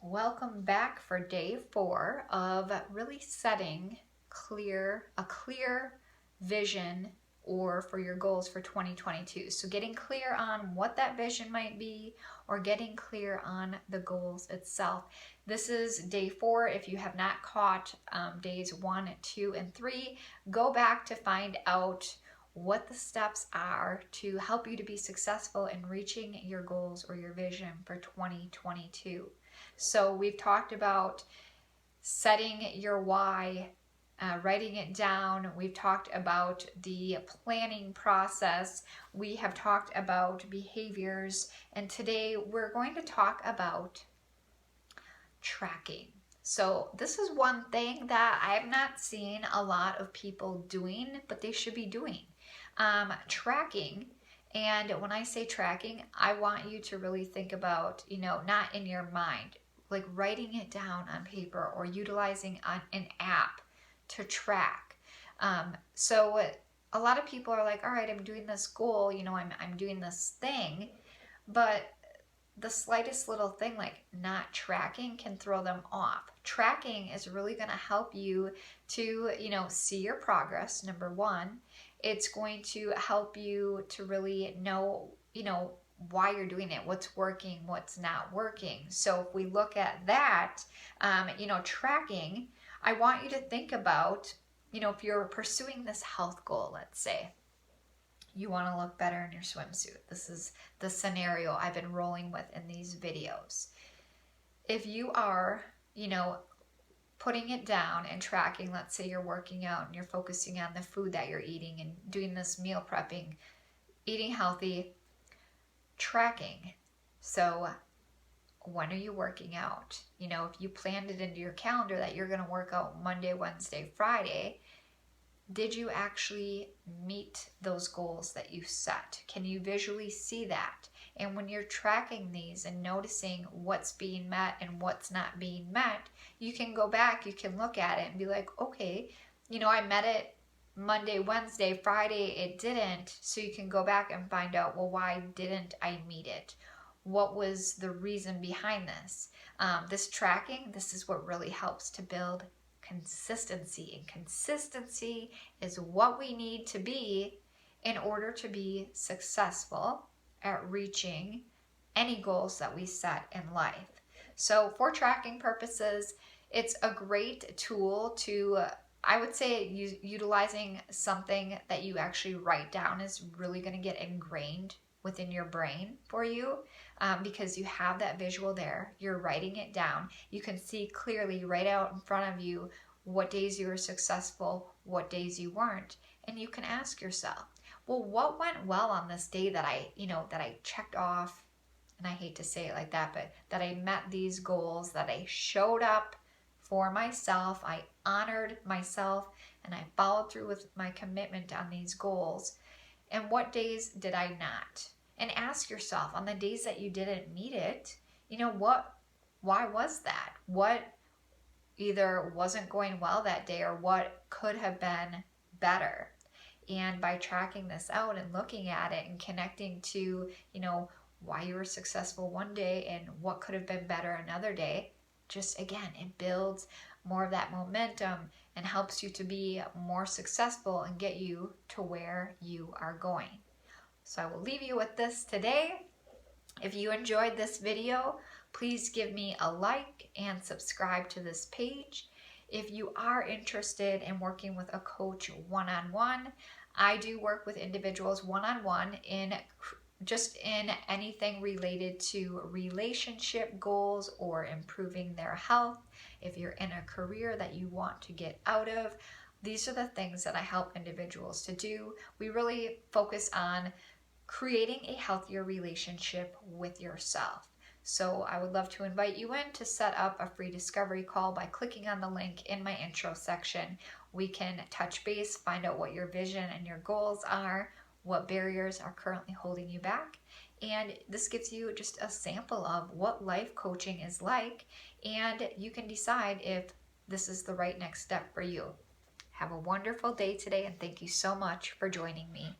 Welcome back for day 4 of really setting a clear vision or for your goals for 2022. So getting clear on what that vision might be or getting clear on the goals itself. This is day 4. If you have not caught days 1, 2, and 3, go back to find out what the steps are to help you to be successful in reaching your goals or your vision for 2022. So we've talked about setting your why, writing it down. We've talked about the planning process. We have talked about behaviors. And today we're going to talk about tracking. So this is one thing that I have not seen a lot of people doing, but they should be doing. Tracking. And when I say tracking, I want you to really think about, not in your mind, like writing it down on paper or utilizing an app to track. So a lot of people are like, all right, I'm doing this goal, I'm doing this thing, but the slightest little thing like not tracking can throw them off. Tracking is really going to help you to, see your progress, number one. It's going to help you to really know, why you're doing it, what's working, what's not working. So if we look at that, tracking, I want you to think about, if you're pursuing this health goal, let's say, you want to look better in your swimsuit. This is the scenario I've been rolling with in these videos. If you are, putting it down and tracking, let's say you're working out and you're focusing on the food that you're eating and doing this meal prepping, eating healthy, tracking. So when are you working out? If you planned it into your calendar that you're going to work out Monday, Wednesday, Friday, did you actually meet those goals that you set? Can you visually see that? And when you're tracking these and noticing what's being met and what's not being met, you can go back, you can look at it and be like, okay, I met it Monday, Wednesday, Friday, it didn't. So you can go back and find out, well, why didn't I meet it? What was the reason behind this? This tracking, this is what really helps to build consistency. And consistency is what we need to be in order to be successful at reaching any goals that we set in life. So for tracking purposes, it's a great tool to, I would say utilizing something that you actually write down is really going to get ingrained within your brain for you, because you have that visual there. You're writing it down. You can see clearly right out in front of you what days you were successful, what days you weren't. And you can ask yourself, well, what went well on this day that I checked off, and I hate to say it like that, but that I met these goals, that I showed up for myself, I honored myself, and I followed through with my commitment on these goals. And what days did I not? And ask yourself, on the days that you didn't meet it, why was that? What either wasn't going well that day or what could have been better? And by tracking this out and looking at it and connecting to, why you were successful one day and what could have been better another day, just again, it builds more of that momentum and helps you to be more successful and get you to where you are going. So I will leave you with this today. If you enjoyed this video, please give me a like and subscribe to this page. If you are interested in working with a coach one-on-one, I do work with individuals one-on-one in anything related to relationship goals or improving their health. If you're in a career that you want to get out of, these are the things that I help individuals to do. We really focus on creating a healthier relationship with yourself. So I would love to invite you in to set up a free discovery call by clicking on the link in my intro section. We can touch base, find out what your vision and your goals are, what barriers are currently holding you back. And this gives you just a sample of what life coaching is like, and you can decide if this is the right next step for you. Have a wonderful day today, and thank you so much for joining me.